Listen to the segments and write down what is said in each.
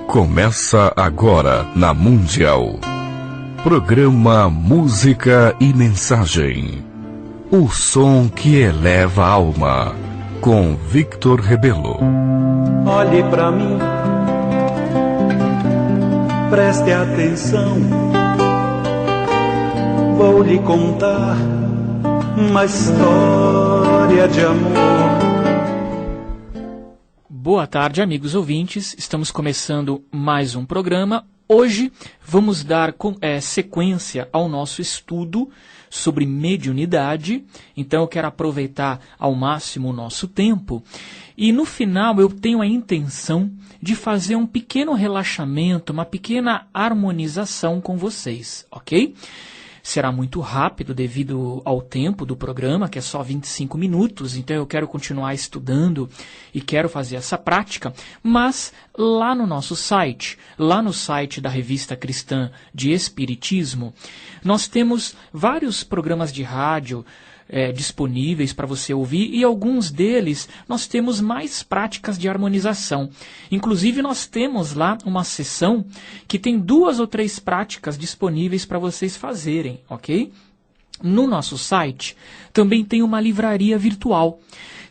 Começa agora na Mundial. Programa Música e Mensagem. O som que eleva a alma. Com Victor Rebelo. Olhe pra mim, preste atenção. Vou lhe contar uma história de amor. Boa tarde, amigos ouvintes. Estamos começando mais um programa. Hoje vamos dar sequência ao nosso estudo sobre mediunidade. Então eu quero aproveitar ao máximo o nosso tempo. E no final eu tenho a intenção de fazer um pequeno relaxamento, uma pequena harmonização com vocês, ok? Será muito rápido devido ao tempo do programa, que é só 25 minutos, então eu quero continuar estudando e quero fazer essa prática, mas lá no nosso site, lá no site da Revista Cristã de Espiritismo, nós temos vários programas de rádio disponíveis para você ouvir, e alguns deles nós temos mais práticas de harmonização. Inclusive nós temos lá uma seção que tem 2 ou 3 práticas disponíveis para vocês fazerem, ok? No nosso site também tem uma livraria virtual.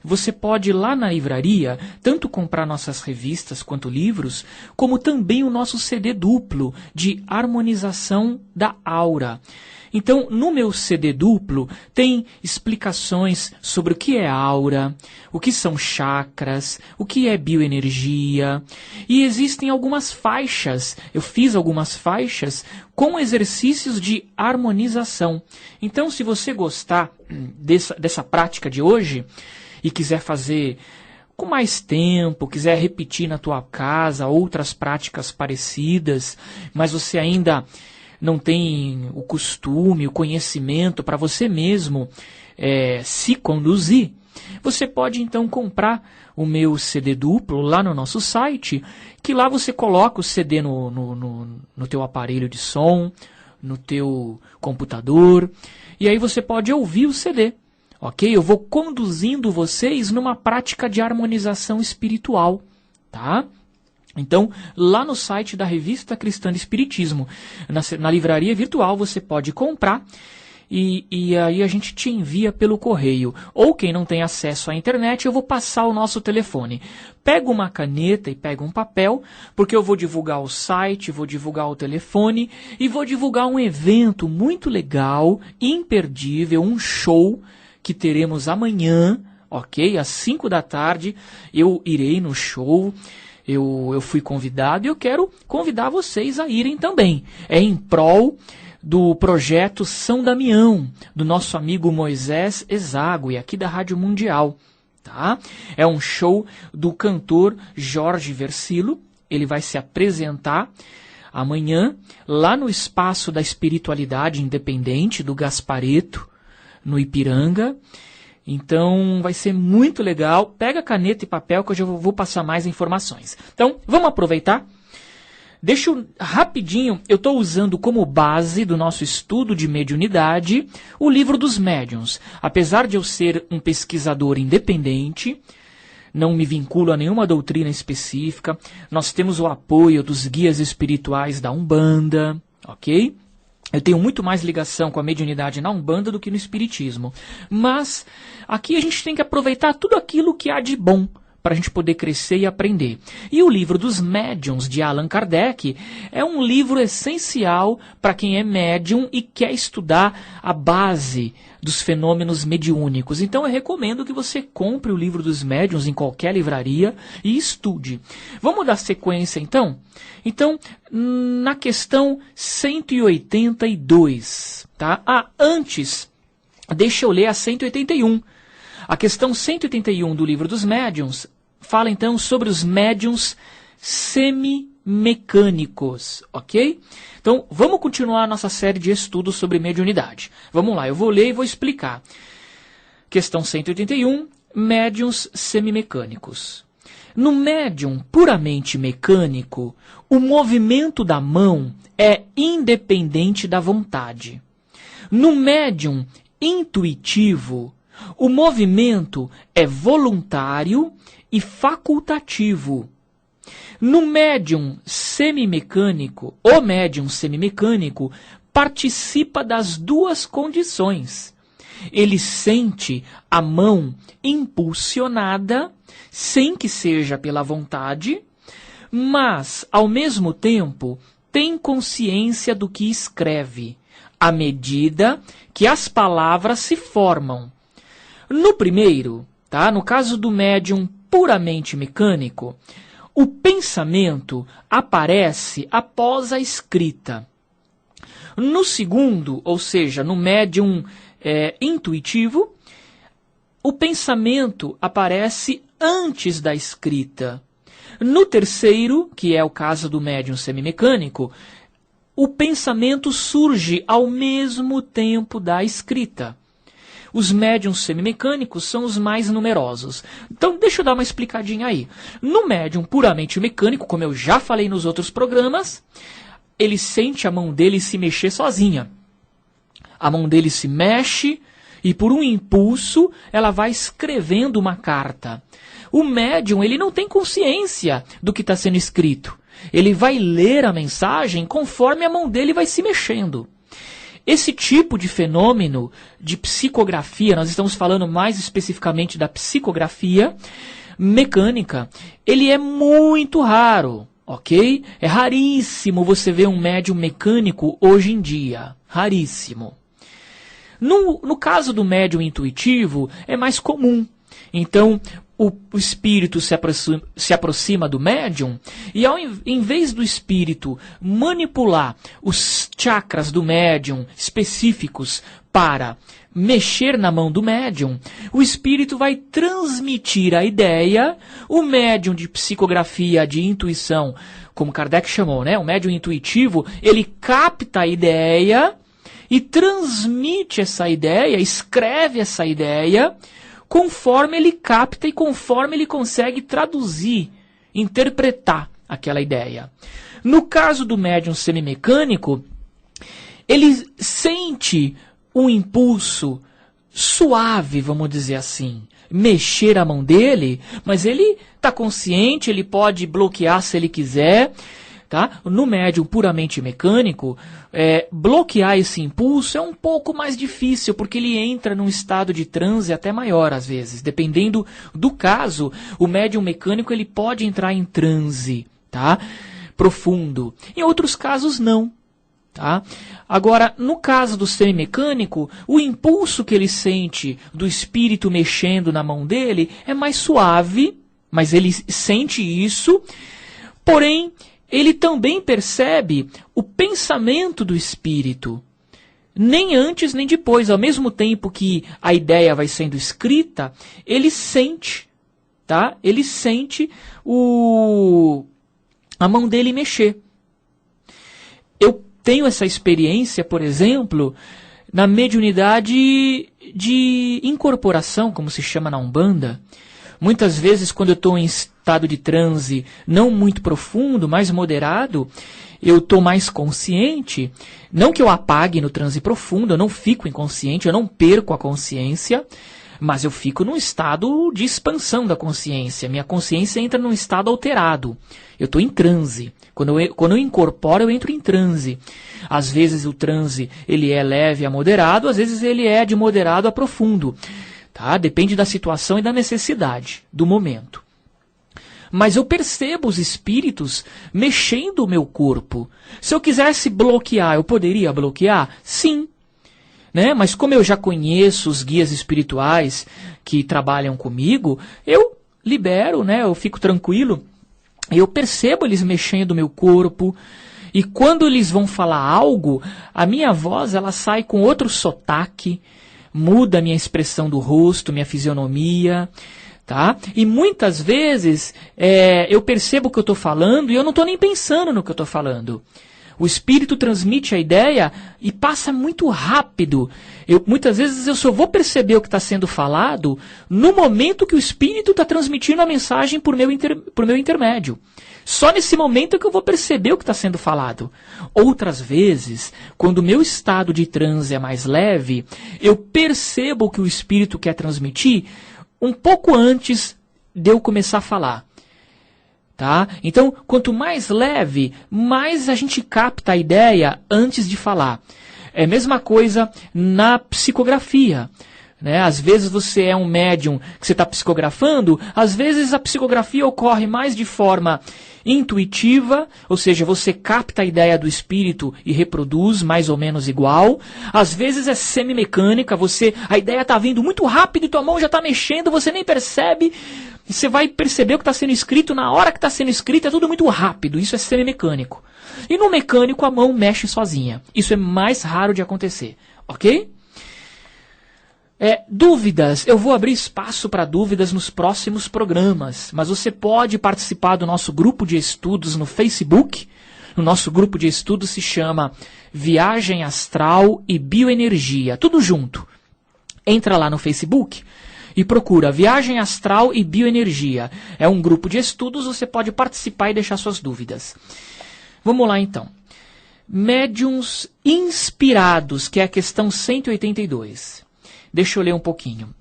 Você pode ir lá na livraria tanto comprar nossas revistas quanto livros, como também o nosso CD duplo de harmonização da aura. Então, no meu CD duplo, tem explicações sobre o que é aura, o que são chakras, o que é bioenergia, e existem algumas faixas. Eu fiz algumas faixas com exercícios de harmonização. Então, se você gostar dessa prática de hoje e quiser fazer com mais tempo, quiser repetir na tua casa outras práticas parecidas, mas você ainda não tem o costume, o conhecimento para você mesmo se conduzir, você pode então comprar o meu CD duplo lá no nosso site, que lá você coloca o CD no teu aparelho de som, no teu computador, e aí você pode ouvir o CD, ok? Eu vou conduzindo vocês numa prática de harmonização espiritual, tá? Então, lá no site da Revista Cristã de Espiritismo, na livraria virtual, você pode comprar e aí a gente te envia pelo correio. Ou quem não tem acesso à internet, eu vou passar o nosso telefone. Pega uma caneta e pega um papel, porque eu vou divulgar o site, vou divulgar o telefone e vou divulgar um evento muito legal, imperdível, um show que teremos amanhã, ok? Às 5 da tarde, eu irei no show. Eu fui convidado e eu quero convidar vocês a irem também. É em prol do projeto São Damião, do nosso amigo Moisés Ezágue, aqui da Rádio Mundial. Tá? É um show do cantor Jorge Versilo. Ele vai se apresentar amanhã lá no Espaço da Espiritualidade Independente do Gaspareto, no Ipiranga. Então vai ser muito legal. Pega caneta e papel que eu já vou passar mais informações. Então vamos aproveitar. Deixa eu rapidinho, eu estou usando como base do nosso estudo de mediunidade o Livro dos Médiuns. Apesar de eu ser um pesquisador independente, não me vinculo a nenhuma doutrina específica, nós temos o apoio dos guias espirituais da Umbanda, ok? Eu tenho muito mais ligação com a mediunidade na Umbanda do que no Espiritismo. Mas aqui a gente tem que aproveitar tudo aquilo que há de bom para a gente poder crescer e aprender. E o Livro dos Médiuns, de Allan Kardec, é um livro essencial para quem é médium e quer estudar a base dos fenômenos mediúnicos. Então eu recomendo que você compre o Livro dos Médiuns em qualquer livraria e estude. Vamos dar sequência então? Então, na questão 182, tá? Antes, deixa eu ler a 181. A questão 181 do Livro dos Médiuns fala então sobre os médiuns semimecânicos, ok? Então, vamos continuar a nossa série de estudos sobre mediunidade. Vamos lá, eu vou ler e vou explicar. Questão 181, médiuns semimecânicos. No médium puramente mecânico, o movimento da mão é independente da vontade. No médium intuitivo, O movimento é voluntário e facultativo. No médium semimecânico, o médium semimecânico participa das duas condições. Ele sente a mão impulsionada, sem que seja pela vontade, mas, ao mesmo tempo, tem consciência do que escreve, à medida que as palavras se formam. No primeiro, no caso do médium puramente mecânico, o pensamento aparece após a escrita. No segundo, ou seja, no médium intuitivo, o pensamento aparece antes da escrita. No terceiro, que é o caso do médium semimecânico, o pensamento surge ao mesmo tempo da escrita. Os médiums semimecânicos são os mais numerosos. Então, deixa eu dar uma explicadinha aí. No médium puramente mecânico, como eu já falei nos outros programas, ele sente a mão dele se mexer sozinha. A mão dele se mexe e, por um impulso, ela vai escrevendo uma carta. O médium, ele não tem consciência do que está sendo escrito. Ele vai ler a mensagem conforme a mão dele vai se mexendo. Esse tipo de fenômeno de psicografia, nós estamos falando mais especificamente da psicografia mecânica, ele é muito raro, ok? É raríssimo você ver um médium mecânico hoje em dia. Raríssimo. No caso do médium intuitivo, é mais comum. Então, o espírito se aproxima do médium e, em vez do espírito manipular os chakras do médium específicos para mexer na mão do médium, o espírito vai transmitir a ideia. O médium de psicografia, de intuição, como Kardec chamou, o médium intuitivo, ele capta a ideia e transmite essa ideia, escreve essa ideia, conforme ele capta e conforme ele consegue traduzir, interpretar aquela ideia. No caso do médium semimecânico, ele sente um impulso suave, vamos dizer assim, mexer a mão dele, mas ele está consciente, ele pode bloquear se ele quiser. No médium puramente mecânico, bloquear esse impulso é um pouco mais difícil, porque ele entra num estado de transe até maior às vezes. Dependendo do caso, o médium mecânico ele pode entrar em transe, profundo. Em outros casos, não. Agora, no caso do semimecânico, o impulso que ele sente do espírito mexendo na mão dele é mais suave, mas ele sente isso, porém, ele também percebe o pensamento do espírito. Nem antes, nem depois. Ao mesmo tempo que a ideia vai sendo escrita, ele sente, Ele sente a mão dele mexer. Eu tenho essa experiência, por exemplo, na mediunidade de incorporação, como se chama na Umbanda. Muitas vezes, quando eu estou em estado de transe não muito profundo, mais moderado, eu estou mais consciente. Não que eu apague no transe profundo, eu não fico inconsciente, eu não perco a consciência, mas eu fico num estado de expansão da consciência. Minha consciência entra num estado alterado. Eu estou em transe. Quando eu incorporo, eu entro em transe. Às vezes o transe ele é leve a moderado, às vezes ele é de moderado a profundo. Depende da situação e da necessidade do momento. Mas eu percebo os espíritos mexendo o meu corpo. Se eu quisesse bloquear, eu poderia bloquear? Sim. Mas como eu já conheço os guias espirituais que trabalham comigo, eu libero, eu fico tranquilo. Eu percebo eles mexendo o meu corpo. E quando eles vão falar algo, a minha voz ela sai com outro sotaque, muda a minha expressão do rosto, minha fisionomia, E muitas vezes eu percebo o que eu estou falando e eu não estou nem pensando no que eu estou falando. O espírito transmite a ideia e passa muito rápido. Muitas vezes eu só vou perceber o que está sendo falado no momento que o espírito está transmitindo a mensagem por meu intermédio. Só nesse momento é que eu vou perceber o que está sendo falado. Outras vezes, quando o meu estado de transe é mais leve, eu percebo o que o espírito quer transmitir um pouco antes de eu começar a falar. Tá? Então, quanto mais leve, mais a gente capta a ideia antes de falar. É a mesma coisa na psicografia. Né? Às vezes você é um médium que você está psicografando, às vezes a psicografia ocorre mais de forma intuitiva, ou seja, você capta a ideia do espírito e reproduz mais ou menos igual. Às vezes é semimecânica, a ideia está vindo muito rápido e tua mão já está mexendo, você nem percebe. E você vai perceber o que está sendo escrito na hora que está sendo escrito, é tudo muito rápido. Isso é semimecânico. E no mecânico a mão mexe sozinha. Isso é mais raro de acontecer. Ok? Dúvidas. Eu vou abrir espaço para dúvidas nos próximos programas. Mas você pode participar do nosso grupo de estudos no Facebook. O nosso grupo de estudos se chama Viagem Astral e Bioenergia. Tudo junto. Entra lá no Facebook e procura Viagem Astral e Bioenergia. É um grupo de estudos, você pode participar e deixar suas dúvidas. Vamos lá então. Médiuns inspirados, que é a questão 182. Deixa eu ler um pouquinho.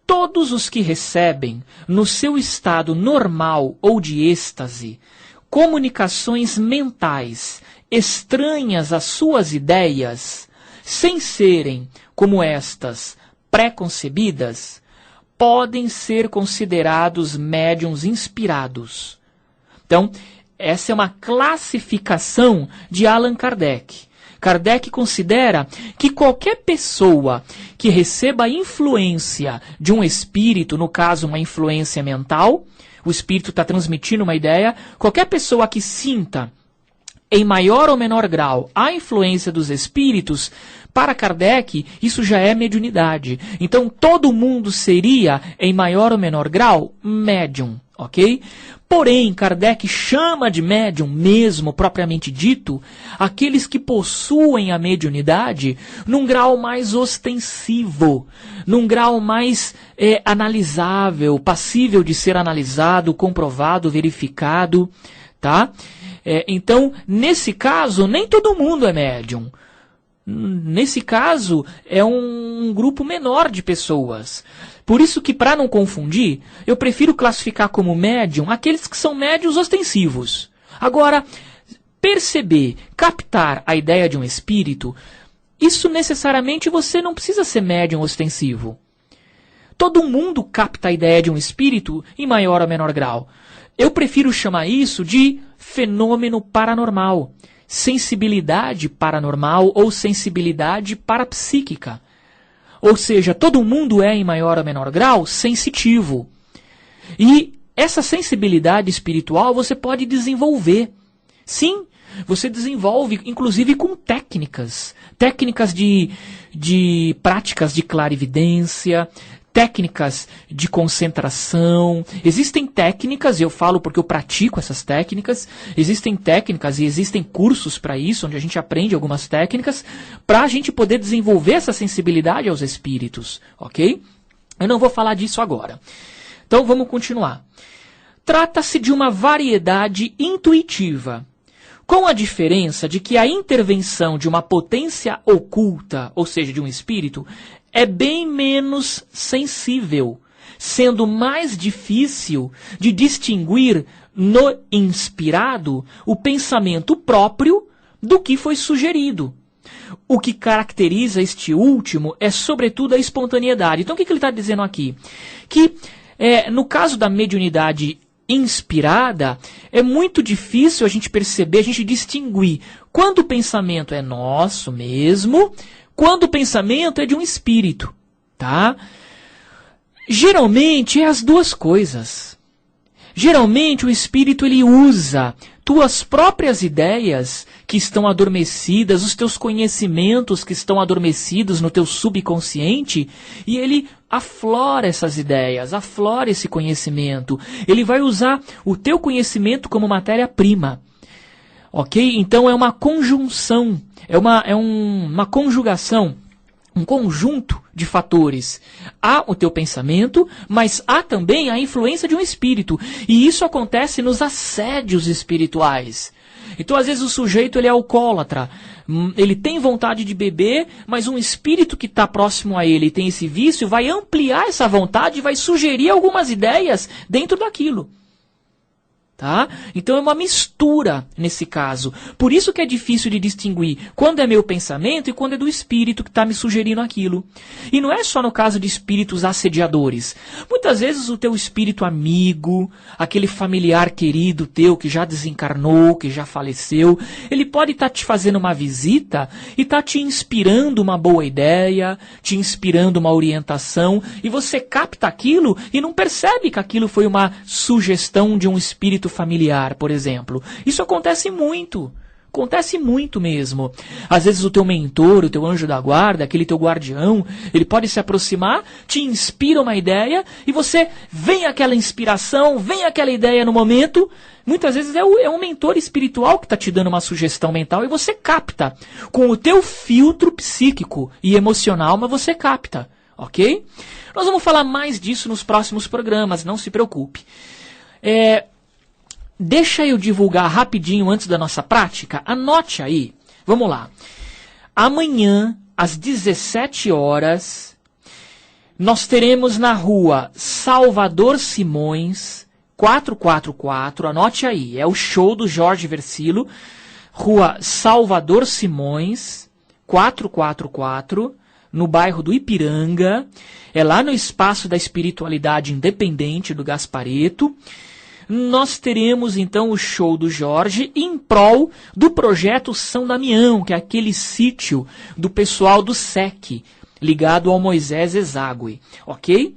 Todos os que recebem, no seu estado normal ou de êxtase, comunicações mentais estranhas às suas ideias, sem serem, como estas, pré-concebidas, podem ser considerados médiuns inspirados. Então, essa é uma classificação de Allan Kardec. Kardec considera que qualquer pessoa que receba a influência de um espírito, no caso uma influência mental, o espírito está transmitindo uma ideia, qualquer pessoa que sinta em maior ou menor grau a influência dos espíritos, para Kardec isso já é mediunidade. Então todo mundo seria, em maior ou menor grau, médium, ok? Porém, Kardec chama de médium mesmo, propriamente dito, aqueles que possuem a mediunidade num grau mais ostensivo, num grau mais analisável, passível de ser analisado, comprovado, verificado, tá? Então, nesse caso, nem todo mundo é médium. Nesse caso, é um grupo menor de pessoas. Por isso que, para não confundir, eu prefiro classificar como médium aqueles que são médiuns ostensivos. Agora, perceber, captar a ideia de um espírito, isso necessariamente você não precisa ser médium ostensivo. Todo mundo capta a ideia de um espírito em maior ou menor grau. Eu prefiro chamar isso de fenômeno paranormal, sensibilidade paranormal ou sensibilidade parapsíquica. Ou seja, todo mundo é, em maior ou menor grau, sensitivo. E essa sensibilidade espiritual você pode desenvolver. Sim, você desenvolve, inclusive com técnicas. Técnicas de práticas de clarividência, técnicas de concentração. Existem técnicas, e eu falo porque eu pratico essas técnicas, existem técnicas e existem cursos para isso, onde a gente aprende algumas técnicas, para a gente poder desenvolver essa sensibilidade aos espíritos, ok? Eu não vou falar disso agora. Então vamos continuar. Trata-se de uma variedade intuitiva, com a diferença de que a intervenção de uma potência oculta, ou seja, de um espírito, é bem menos sensível, sendo mais difícil de distinguir no inspirado o pensamento próprio do que foi sugerido. O que caracteriza este último é, sobretudo, a espontaneidade. Então, o que ele está dizendo aqui? Que, no caso da mediunidade inspirada, é muito difícil a gente perceber, a gente distinguir quando o pensamento é nosso mesmo, quando o pensamento é de um espírito, tá? Geralmente é as duas coisas. Geralmente o espírito ele usa tuas próprias ideias que estão adormecidas, os teus conhecimentos que estão adormecidos no teu subconsciente, e ele aflora essas ideias, aflora esse conhecimento. Ele vai usar o teu conhecimento como matéria-prima. Ok? Então é uma conjunção, uma conjugação, um conjunto de fatores. Há o teu pensamento, mas há também a influência de um espírito. E isso acontece nos assédios espirituais. Então, às vezes, o sujeito ele é alcoólatra, ele tem vontade de beber, mas um espírito que está próximo a ele tem esse vício, vai ampliar essa vontade e vai sugerir algumas ideias dentro daquilo. Tá? Então é uma mistura nesse caso. Por isso que é difícil de distinguir quando é meu pensamento e quando é do espírito que está me sugerindo aquilo. E não é só no caso de espíritos assediadores. Muitas vezes o teu espírito amigo, aquele familiar querido teu que já desencarnou, que já faleceu, ele pode estar te fazendo uma visita e estar te inspirando uma boa ideia, te inspirando uma orientação, e você capta aquilo e não percebe que aquilo foi uma sugestão de um espírito familiar, por exemplo. Isso acontece muito mesmo. Às vezes o teu mentor, o teu anjo da guarda, aquele teu guardião, ele pode se aproximar, te inspira uma ideia, e você vem aquela inspiração, vem aquela ideia no momento. Muitas vezes é um mentor espiritual que está te dando uma sugestão mental, e você capta. Com o teu filtro psíquico e emocional, mas você capta. Ok? Nós vamos falar mais disso nos próximos programas, não se preocupe. Deixa eu divulgar rapidinho antes da nossa prática. Anote aí. Vamos lá. Amanhã, às 17 horas, nós teremos na rua Salvador Simões, 444. Anote aí. É o show do Jorge Versilo. Rua Salvador Simões, 444, no bairro do Ipiranga. É lá no Espaço da Espiritualidade Independente do Gaspareto. Nós teremos, então, o show do Jorge em prol do projeto São Damião, que é aquele sítio do pessoal do SEC, ligado ao Moisés Exágue, ok?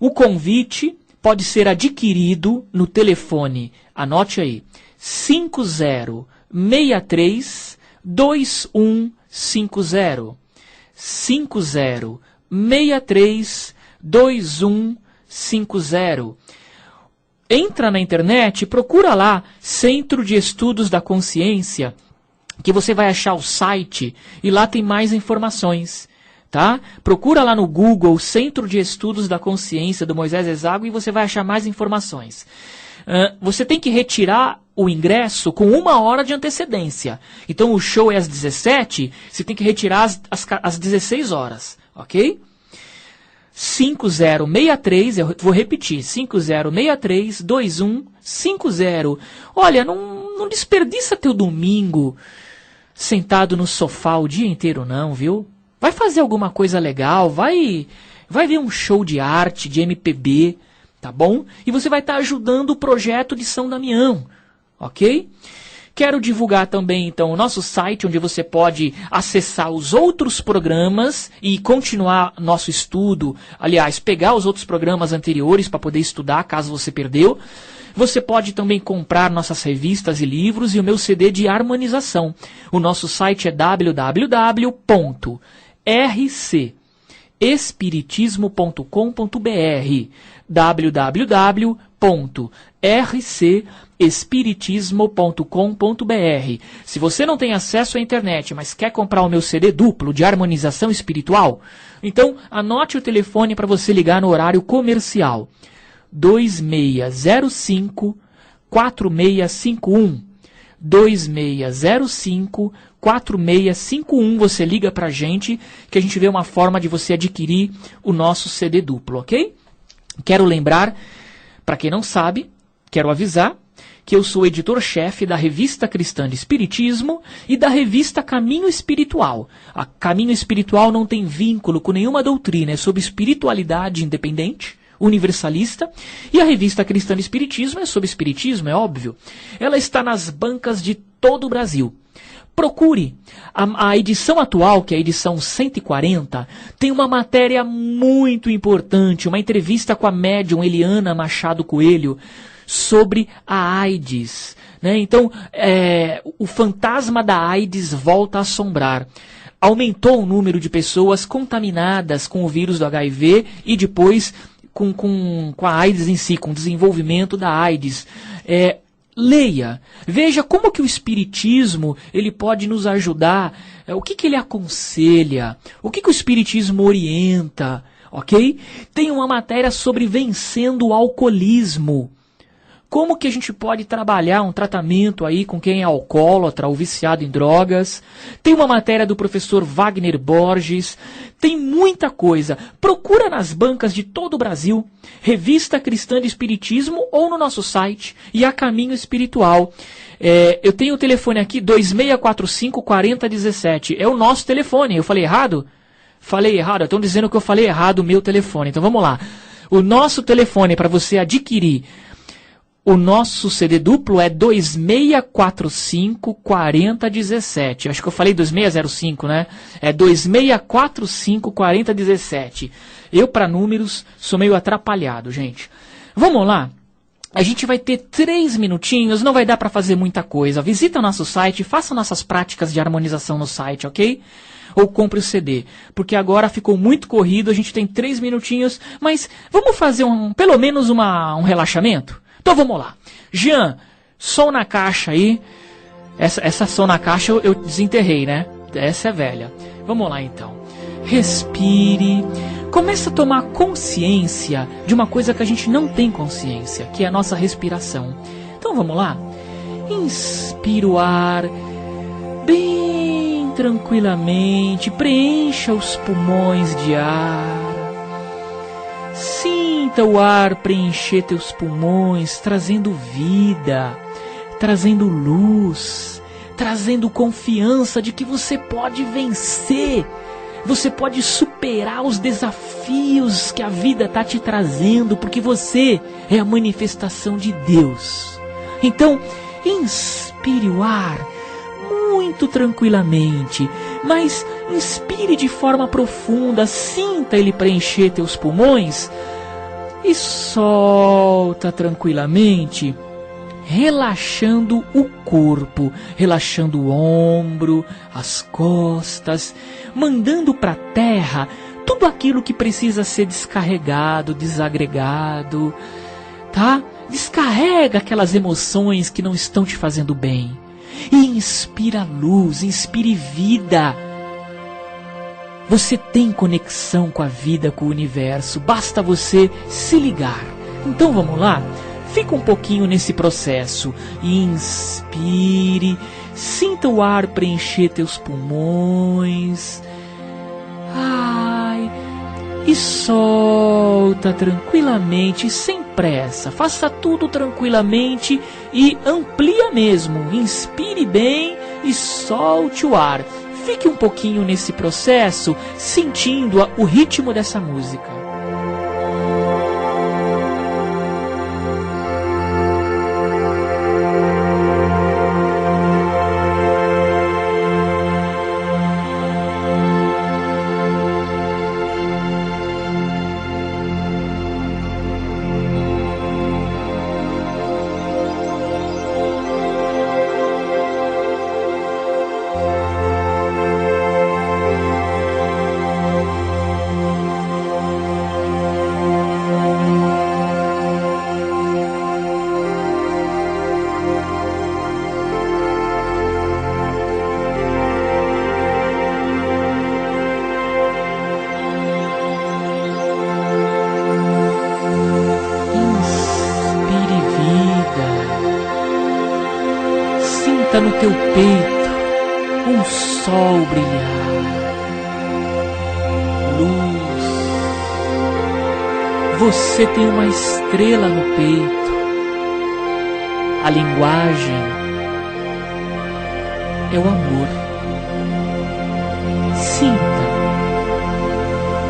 O convite pode ser adquirido no telefone, anote aí, 5063-2150. 5063-2150. Entra na internet, procura lá Centro de Estudos da Consciência, que você vai achar o site e lá tem mais informações, tá? Procura lá no Google Centro de Estudos da Consciência do Moisés Exágue e você vai achar mais informações. Você tem que retirar o ingresso com 1 hora de antecedência. Então o show é às 17, você tem que retirar às 16 horas, ok? 5063, eu vou repetir, 5063-2150. Olha, não desperdiça teu domingo sentado no sofá o dia inteiro não, viu? Vai fazer alguma coisa legal, vai ver um show de arte, de MPB, tá bom? E você vai estar ajudando o projeto de São Damião, ok? Quero divulgar também, então, o nosso site, onde você pode acessar os outros programas e continuar nosso estudo. Aliás, pegar os outros programas anteriores para poder estudar, caso você perdeu. Você pode também comprar nossas revistas e livros e o meu CD de harmonização. O nosso site é www.rcespiritismo.com.br www.rcespiritismo.com.br. Se você não tem acesso à internet, mas quer comprar o meu CD duplo de harmonização espiritual, então anote o telefone para você ligar no horário comercial. 2605-4651. 2605-4651. Você liga pra gente, que a gente vê uma forma de você adquirir o nosso CD duplo, ok? Quero lembrar, para quem não sabe, quero avisar que eu sou editor-chefe da Revista Cristã de Espiritismo e da revista Caminho Espiritual. A Caminho Espiritual não tem vínculo com nenhuma doutrina, é sobre espiritualidade independente, universalista, e a Revista Cristã de Espiritismo é sobre espiritismo, é óbvio. Ela está nas bancas de todo o Brasil. Procure. A edição atual, que é a edição 140, tem uma matéria muito importante, uma entrevista com a médium Eliana Machado Coelho sobre a AIDS, né? Então, o fantasma da AIDS volta a assombrar. Aumentou o número de pessoas contaminadas com o vírus do HIV e depois com a AIDS em si, com o desenvolvimento da AIDS. leia, veja como que o Espiritismo ele pode nos ajudar, o que ele aconselha, o que o Espiritismo orienta, ok? Tem uma matéria sobre vencendo o alcoolismo. Como que a gente pode trabalhar um tratamento aí com quem é alcoólatra ou viciado em drogas. Tem uma matéria do professor Wagner Borges. Tem muita coisa. Procura nas bancas de todo o Brasil, Revista Cristã de Espiritismo ou no nosso site, e a Caminho Espiritual. Eu tenho o telefone aqui, 2645-4017. É o nosso telefone. Eu falei errado? Falei errado. Estão dizendo que eu falei errado o meu telefone. Então vamos lá. O nosso telefone para você adquirir o nosso CD duplo é 2645-4017. Acho que eu falei 2605, né? É 2645-4017. Eu, para números, sou meio atrapalhado, gente. Vamos lá? A gente vai ter 3 minutinhos, não vai dar para fazer muita coisa. Visita o nosso site, faça nossas práticas de harmonização no site, ok? Ou compre o CD. Porque agora ficou muito corrido, a gente tem 3 minutinhos, mas vamos fazer pelo menos um relaxamento? Então vamos lá. Jean, som na caixa aí. Essa som na caixa eu desenterrei, né? Essa é velha. Vamos lá então. Respire. Começa a tomar consciência de uma coisa que a gente não tem consciência, que é a nossa respiração. Então vamos lá. Inspira o ar bem tranquilamente. Preencha os pulmões de ar. Sinta o ar preencher teus pulmões, trazendo vida, trazendo luz, trazendo confiança de que você pode vencer, você pode superar os desafios que a vida está te trazendo, porque você é a manifestação de Deus. Então, inspire o ar muito tranquilamente, mas inspire de forma profunda, sinta ele preencher teus pulmões e solta tranquilamente, relaxando o corpo, relaxando o ombro, as costas, mandando para a terra tudo aquilo que precisa ser descarregado, desagregado, tá? Descarrega aquelas emoções que não estão te fazendo bem. E inspira luz, inspire vida. Você tem conexão com a vida, com o universo. Basta você se ligar. Então vamos lá? Fica um pouquinho nesse processo. Inspire. Sinta o ar preencher teus pulmões. Ai. E solta tranquilamente, sem pressa. Faça tudo tranquilamente e amplia mesmo. Inspire bem e solte o ar. Fique um pouquinho nesse processo, sentindo o ritmo dessa música. No teu peito um sol brilhar, luz. Você tem uma estrela no peito. A linguagem é o amor. Sinta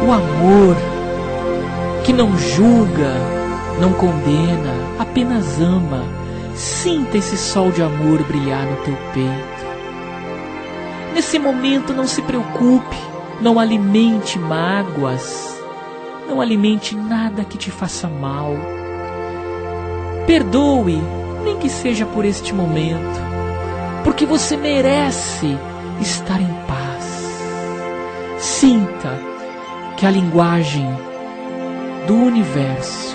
o amor que não julga, não condena, apenas ama. Sinta esse sol de amor brilhar no teu peito. Nesse momento não se preocupe, não alimente mágoas, não alimente nada que te faça mal. Perdoe, nem que seja por este momento, porque você merece estar em paz. Sinta que a linguagem do universo,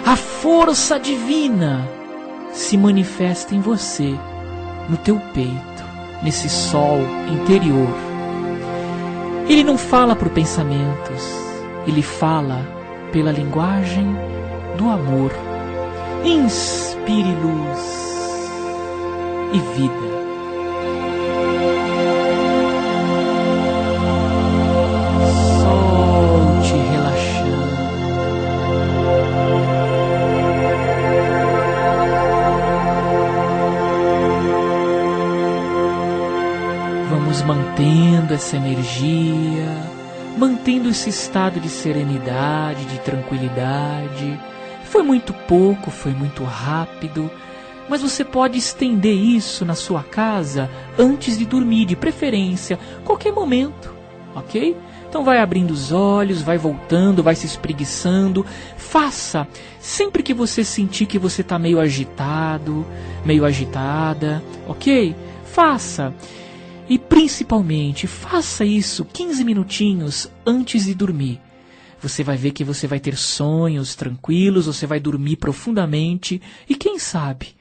a força divina, se manifesta em você, no teu peito, nesse sol interior. Ele não fala por pensamentos, ele fala pela linguagem do amor. Inspire luz e vida. Solte relaxando. Vamos mantendo essa energia, mantendo esse estado de serenidade, de tranquilidade. Foi muito pouco, foi muito rápido, mas você pode estender isso na sua casa antes de dormir, de preferência, qualquer momento, ok? Então vai abrindo os olhos, vai voltando, vai se espreguiçando. Faça, sempre que você sentir que você está meio agitado, meio agitada, ok? Faça. E principalmente, faça isso 15 minutinhos antes de dormir. Você vai ver que você vai ter sonhos tranquilos, você vai dormir profundamente e quem sabe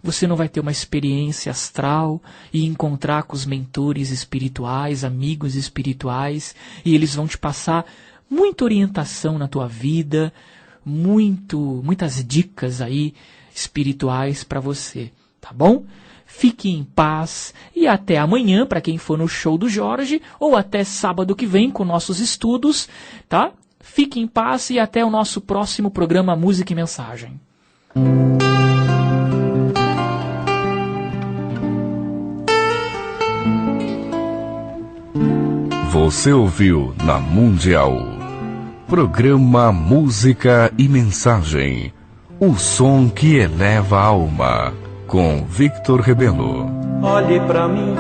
você não vai ter uma experiência astral e encontrar com os mentores espirituais, amigos espirituais, e eles vão te passar muita orientação na tua vida, muitas dicas aí espirituais para você, tá bom? Fique em paz e até amanhã para quem for no show do Jorge, ou até sábado que vem com nossos estudos, tá? Fique em paz e até o nosso próximo programa Música e Mensagem. Você ouviu na Mundial, programa Música e Mensagem, o som que eleva a alma, com Victor Rebelo. Olhe pra mim